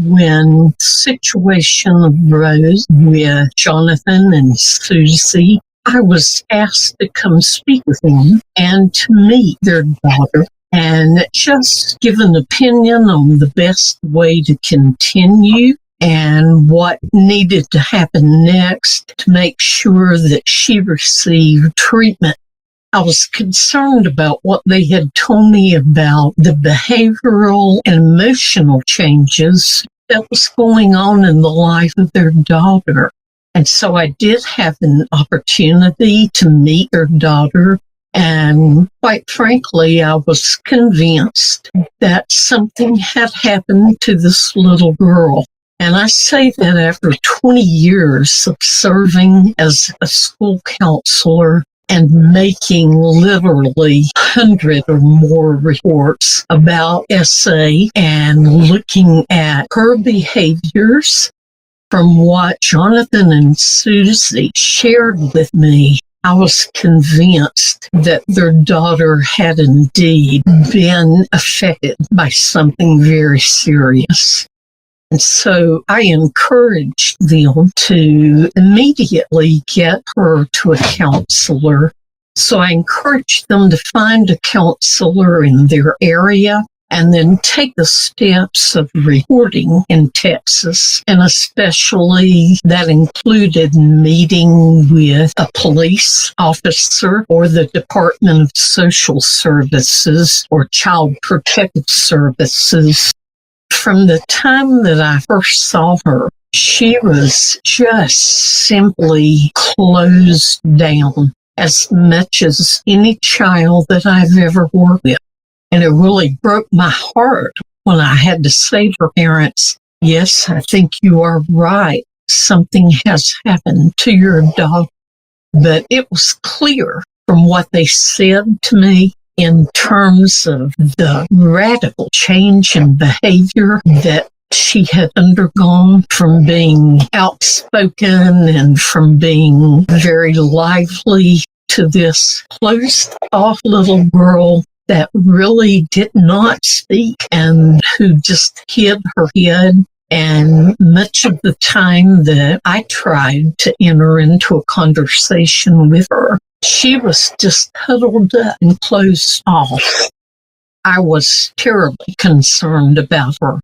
when the situation arose with Jonathan and Suzy, I was asked to come speak with them and to meet their daughter and just give an opinion on the best way to continue and what needed to happen next to make sure that she received treatment. I was concerned about what they had told me about the behavioral and emotional changes that was going on in the life of their daughter. And so I did have an opportunity to meet their daughter. And quite frankly, I was convinced that something had happened to this little girl. And I say that after 20 years of serving as a school counselor and making literally 100 or more reports about SA and looking at her behaviors from what Jonathan and Suzy shared with me. I was convinced that their daughter had indeed been affected by something very serious. And so I encouraged them to immediately get her to a counselor. So I encouraged them to find a counselor in their area and then take the steps of reporting in Texas. And especially that included meeting with a police officer or the Department of Social Services or Child Protective Services. From the time that I first saw her, she was just simply closed down as much as any child that I've ever worked with. And it really broke my heart when I had to say to her parents, yes, I think you are right. Something has happened to your daughter. But it was clear from what they said to me in terms of the radical change in behavior that she had undergone from being outspoken and from being very lively to this closed-off little girl that really did not speak and who just hid her head. And much of the time that I tried to enter into a conversation with her, she was just huddled up and closed off. I was terribly concerned about her.